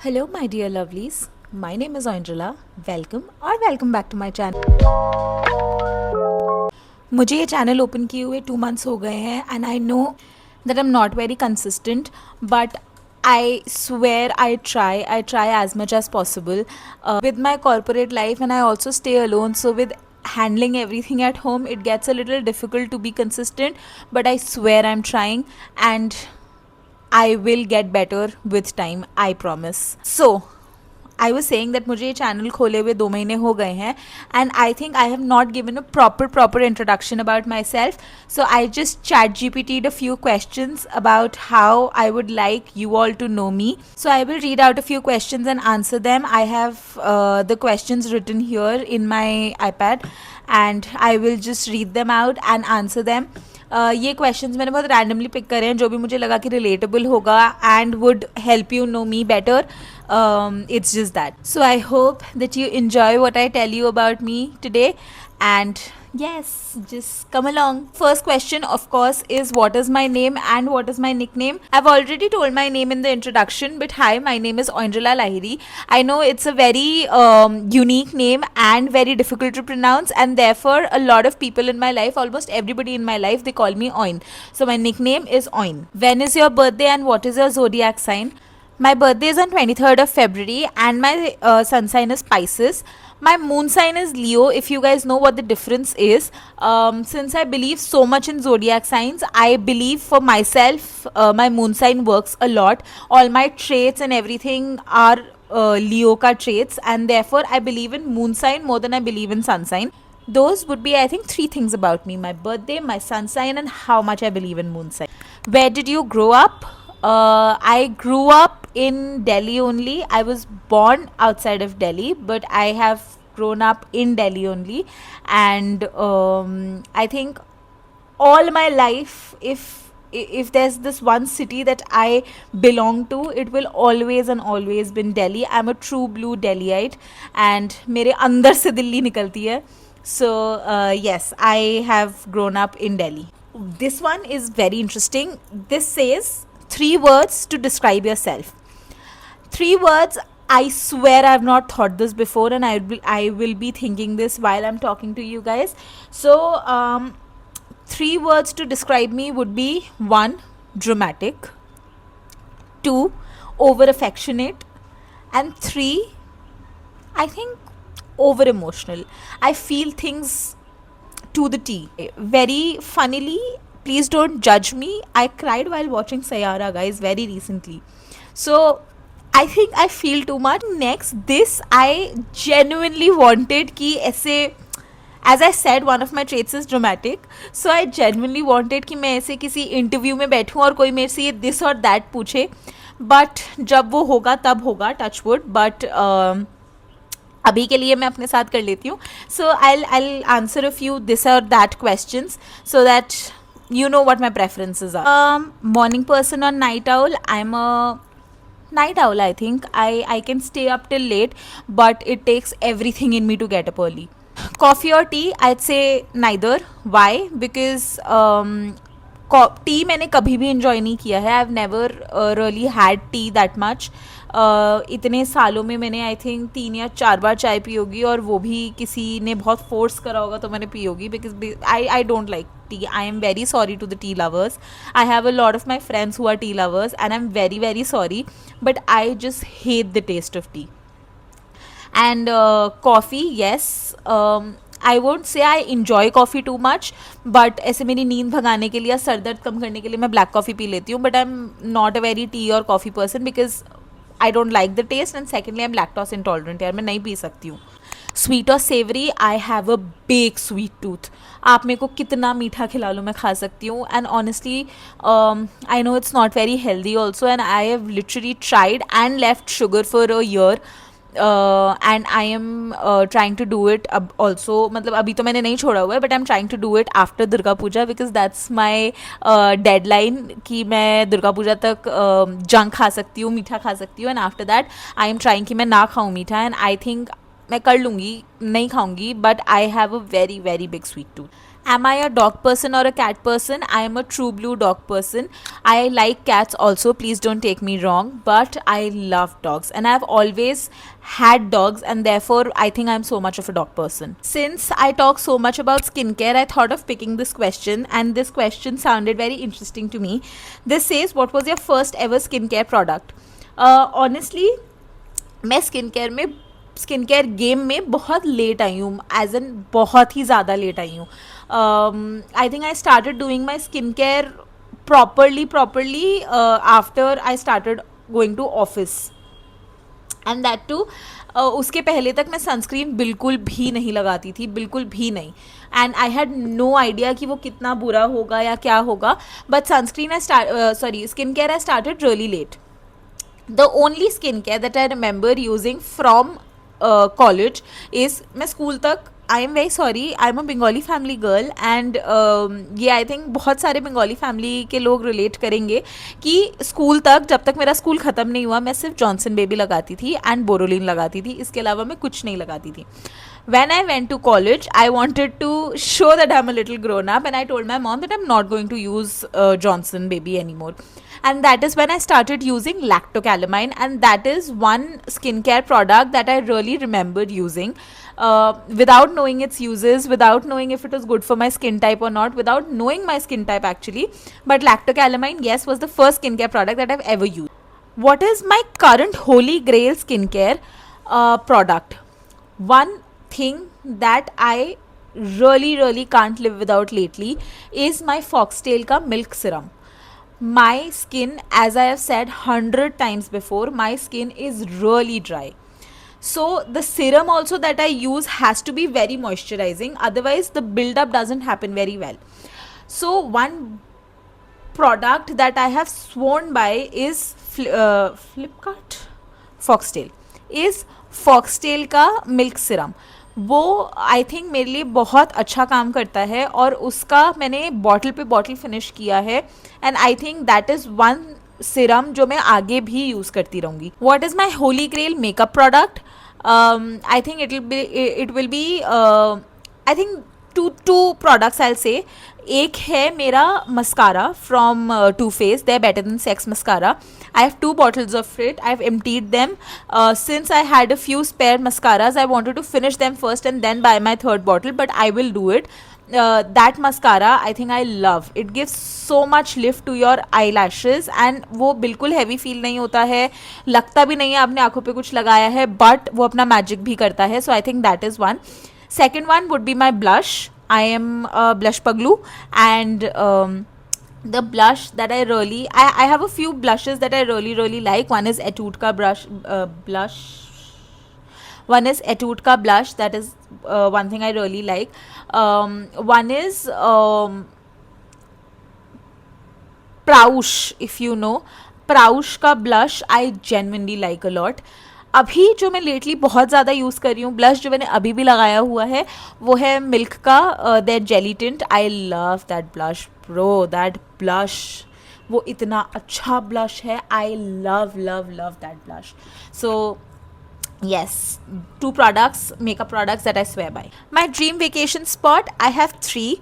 Hello, my dear lovelies. My name is Oindrala. Welcome back to my channel. मुझे ये channel open किए हुए 2 months हो गए हैं and I know that I'm not very consistent, but I swear I try as much as possible. With my corporate life and I also stay alone, so with handling everything at home, it gets a little difficult to be consistent, but I swear I'm trying and I will get better with time, I promise. So I was saying that मुझे ये channel खोले हुए 2 महीने हो गए हैं and I think I have not given a proper introduction about my self. So I just chat GPT a few questions about how I would like you all to know me. So I will read out a few questions and answer them. I have the questions written here in my iPad and I will just read them out and answer them. ये questions मैंने बहुत randomly pick करे हैं जो भी मुझे लगा कि रिलेटेबल होगा and would help you know me better. It's just that. So I hope that you enjoy what I tell you about me today, and yes, just come along. First question, of course, is what is my name and what is my nickname. I've already told my name in the introduction, but hi, my name is Oindrala Lahiri. I know it's a very unique name and very difficult to pronounce, and therefore a lot of people in my life, almost everybody in my life, they call me Oin. So my nickname is Oin. When is your birthday and what is your zodiac sign? My birthday is on 23rd of February and my sun sign is Pisces. My moon sign is Leo, if you guys know what the difference is. Since I believe so much in zodiac signs, I believe for myself my moon sign works a lot. All my traits and everything are Leo ka traits, and therefore I believe in moon sign more than I believe in sun sign. Those would be, I think, 3 things about me: my birthday, my sun sign, and how much I believe in moon sign. Where did you grow up? I grew up in Delhi only. I was born outside of Delhi, but I have grown up in Delhi only. And I think all my life, if there's this one city that I belong to, it will always and always been Delhi. I'm a true blue Delhiite, and मेरे अंदर से दिल्ली निकलती है. So yes, I have grown up in Delhi. This one is very interesting. This says 3 words to describe yourself. 3 words. I swear I've not thought this before, and I will be thinking this while I'm talking to you guys. So 3 words to describe me would be: 1, dramatic; 2, over affectionate; and 3, I think, over emotional. I feel things to the T. Very funnily, please don't judge me, I cried while watching Sayara, guys, very recently. So I think I feel too much. Next, this I genuinely wanted कि ऐसे, as I said, one of my traits is dramatic. So I genuinely wanted कि मैं ऐसे किसी interview में बैठूँ और कोई मेरे से ये दिस और दैट पूछे, बट जब वो होगा तब होगा, टच वुड. बट अभी के लिए मैं अपने साथ कर लेती हूँ. सो I'll answer a few this or that questions so that you know what my preferences are. Morning person or night owl? I'm a night owl, I think. I can stay up till late, but it takes everything in me to get up early. Coffee or tea? I'd say neither. Why? Because T मैंने कभी भी enjoy नहीं किया है. I have never really had T that much. इतने सालों में मैंने आई थिंक 3 या 4 बार चाय पी होगी, और वो भी किसी ने बहुत फोर्स करा होगा तो मैंने पी होगी. Because I don't like tea. I am very sorry to the tea lovers. I have a lot of my friends who are tea lovers, and I'm very sorry, but I just hate the taste of tea. And coffee, yes. I won't say I enjoy coffee too much, but ऐसे मेरी नींद भगाने के लिए या sir दर्द कम करने के लिए मैं ब्लैक कॉफ़ी पी लेती हूँ. But I am not a very tea और coffee person because I don't like the taste, and secondly I am lactose intolerant. यार मैं नहीं पी सकती हूँ. स्वीट और savoury? I have a big sweet tooth. आप मेरे को कितना मीठा खिला लो मैं खा सकती हूँ. And honestly I know it's not very healthy also, and I have literally tried and left sugar for a year. And I am trying to do it अब ऑल्सो. मतलब अभी तो मैंने नहीं छोड़ा हुआ है, but I am trying to do it after Durga Puja, because that's my deadline कि मैं दुर्गा पूजा तक जंक खा सकती हूँ, मीठा खा सकती हूँ. And after that I am trying कि मैं ना खाऊँ मीठा, एंड आई थिंक मैं कर लूँगी, नहीं खाऊँगी, but I have a very big sweet tooth. Am I a dog person or a cat person? I am a true blue dog person. I like cats also, please don't take me wrong, but I love dogs and I've always had dogs, and therefore I think I'm so much of a dog person. Since I talk so much about skincare, I thought of picking this question, and this question sounded very interesting to me. This says, what was your first ever skincare product? Honestly, मैं skin care game में बहुत late आई हूँ, as an बहुत ही ज़्यादा late आई हूँ. I think I started doing my skin care properly after I started going to office, and that too उसके पहले तक मैं सनस्क्रीन बिल्कुल भी नहीं लगाती थी, बिल्कुल भी नहीं. And I had no idea कि वो कितना बुरा होगा या क्या होगा. But sunscreen I skin care I started really late. The only skincare that I remember using from college is, मैं स्कूल तक, I am very sorry, I am a Bengali family girl, and ये आई थिंक बहुत सारे Bengali family के लोग relate करेंगे कि school तक, जब तक मेरा स्कूल ख़त्म नहीं हुआ, मैं सिर्फ जॉनसन बेबी लगाती थी एंड बोरोलिन लगाती थी, इसके अलावा मैं कुछ नहीं लगाती थी. When I went to college, I wanted to show that I'm a little grown up, and I told my mom that I'm not going to use Johnson Baby anymore. And that is when I started using Lactocalamine, and that is one skincare product that I really remembered using without knowing its uses, without knowing if it was good for my skin type or not, without knowing my skin type actually. But Lactocalamine, yes, was the first skincare product that I've ever used. What is my current holy grail skincare product? One thing that I really can't live without lately is my Foxtail ka milk serum. My skin, as I have said 100 times before, my skin is really dry. So the serum also that I use has to be very moisturizing, otherwise the build-up doesn't happen very well. So one product that I have sworn by is Flipkart Foxtail, is Foxtail का milk Siram. वो I think मेरे लिए बहुत अच्छा काम करता है, और उसका मैंने बॉटल पे बॉटल फिनिश किया है, and I think that is one serum जो मैं आगे भी यूज़ करती रहूँगी. What is my holy grail makeup product? I think it will be I think two products I'll say. एक है मेरा mascara from too faced, they are better than sex mascara. I have 2 bottles of it. I've emptied them. Since I had a few spare mascaras, I wanted to finish them first and then buy my 3rd bottle, but I will do it. That mascara I think I love. It gives so much lift to your eyelashes, and वो बिल्कुल heavy feel नहीं होता है, लगता भी नहीं है आपने आँखों पे कुछ लगाया है, but वो अपना magic भी करता है. So I think that is one. Second one would be my blush. I am a blush paglu, and the blush that I have a few blushes that I really like. One is Etude ka blush. One is Etude ka blush. That is one thing I really like. One is Praush, if you know. Praush का blush I genuinely like a lot. अभी जो मैं lately बहुत ज़्यादा use कर रही हूँ blush, जो मैंने अभी भी लगाया हुआ है, वो है मिल्क का that jelly tint. I love that blush bro, that blush, वो इतना अच्छा ब्लश है. I love that blush. So yes, 2 products, makeup products that I swear by. My dream vacation spot, I have 3.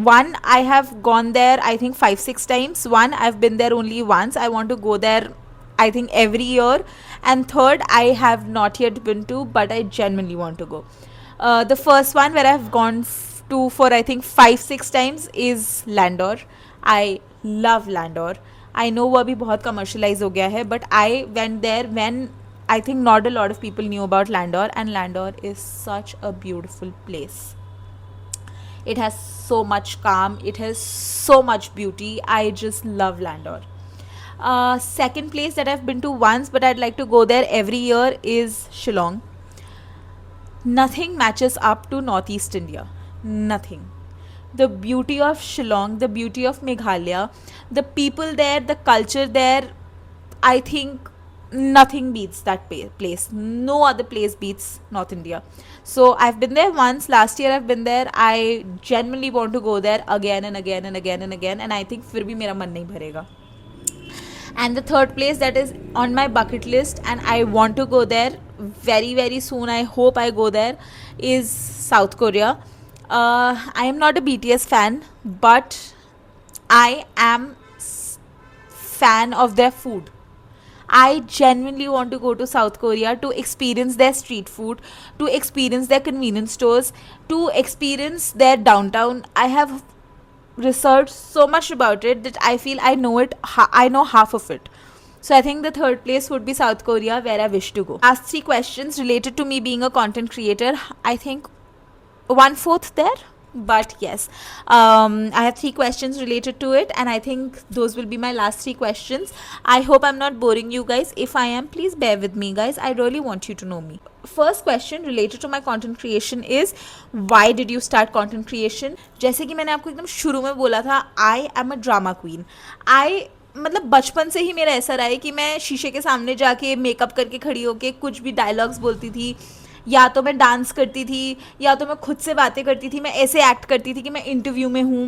One, I have gone there I think 5-6 times. One, I've been there only once. I want to go there I think every year. And third, I have not yet been to, but I genuinely want to go. The first one where I've gone to for I think 5-6 times is Landor. I love Landor. I know वो अभी बहुत commercialize हो गया है, but I went there when I think not a lot of people knew about Landor, and Landor is such a beautiful place. It has so much calm, it has so much beauty. I just love Landor. Second place that I've been to once but I'd like to go there every year is Shillong. Nothing matches up to Northeast India. Nothing. The beauty of Shillong, the beauty of Meghalaya, the people there, the culture there, I think nothing beats that place. No other place beats North India. So I've been there once. Last year I've been there. I genuinely want to go there again and again and again and again, and I think फिर भी मेरा मन नहीं भरेगा. And the third place that is on my bucket list and I want to go there very soon, I hope I go there, is South Korea. I am not a BTS fan, but I am fan of their food. I genuinely want to go to South Korea to experience their street food, to experience their convenience stores, to experience their downtown. I have researched so much about it that I feel I know it. I know half of it. So I think the third place would be South Korea, where I wish to go. Last three questions related to me being a content creator. I think one fourth there, but yes, I have three questions related to it, and I think those will be my last three questions. I hope I'm not boring you guys. If I am, please bear with me, guys. I really want you to know me. First question related to my content creation is, why did you start content creation? जैसे कि मैंने आपको एकदम शुरू में बोला था, I am a drama queen. मतलब बचपन से ही मेरा ऐसा रहा है कि मैं शीशे के सामने जाके मेकअप करके खड़ी होके कुछ भी डायलॉग्स बोलती थी, या तो मैं डांस करती थी, या तो मैं खुद से बातें करती थी, मैं ऐसे एक्ट करती थी कि मैं इंटरव्यू में हूँ.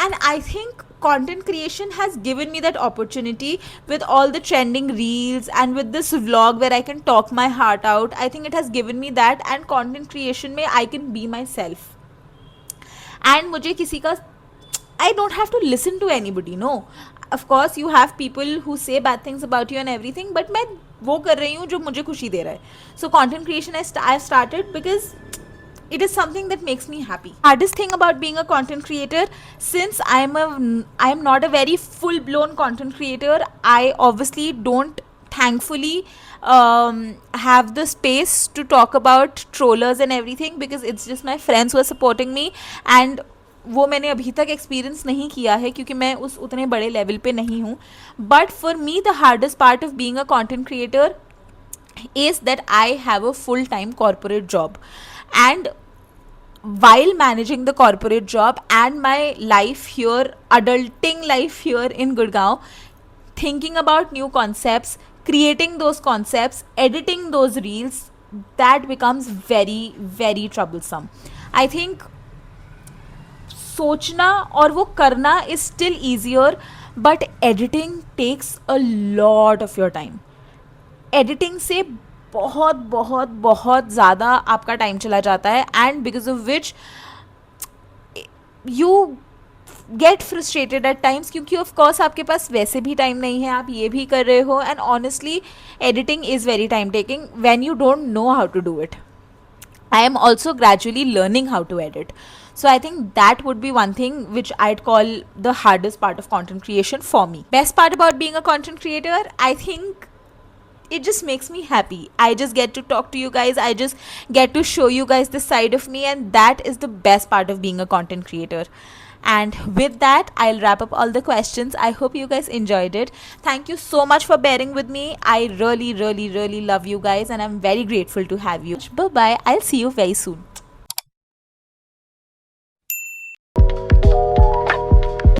And I think content creation has given me that opportunity with all the trending reels and with this vlog where I can talk my heart out. I think it has given me that, and content creation में I can be myself. And मुझे किसी का I don't have to listen to anybody, no. Of course you have people who say bad things about you and everything, but मैं वो कर रही हूँ जो मुझे खुशी दे रहा है. So content creation I started because it is something that makes me happy. Hardest thing about being a content creator, since I am not a very full blown content creator, I obviously don't, thankfully, have the space to talk about trollers and everything, because it's just my friends who are supporting me, and वो मैंने अभी तक experience नहीं किया है क्योंकि मैं उस उतने बड़े लेवल पे नहीं हूँ. But for me the hardest part of being a content creator is that I have a full-time corporate job, and while managing the corporate job and my life here, adulting life here in Gurgaon, thinking about new concepts, creating those concepts, editing those reels, that becomes very very troublesome. I think सोचना और वो करना is still easier, but editing takes a lot of your time. Editing से बहुत बहुत बहुत ज़्यादा आपका टाइम चला जाता है, and because of which you get frustrated at times, क्योंकि ऑफ कोर्स आपके पास वैसे भी टाइम नहीं है, आप ये भी कर रहे हो, and honestly editing is very time taking when you don't know how to do it. I am also gradually learning how to edit. So I think that would be one thing which I'd call the hardest part of content creation for me. Best part about being a content creator, I think it just makes me happy. I just get to talk to you guys. I just get to show you guys this side of me, and that is the best part of being a content creator. And with that, I'll wrap up all the questions. I hope you guys enjoyed it. Thank you so much for bearing with me. I really, really, really love you guys, and I'm very grateful to have you. Bye bye. I'll see you very soon.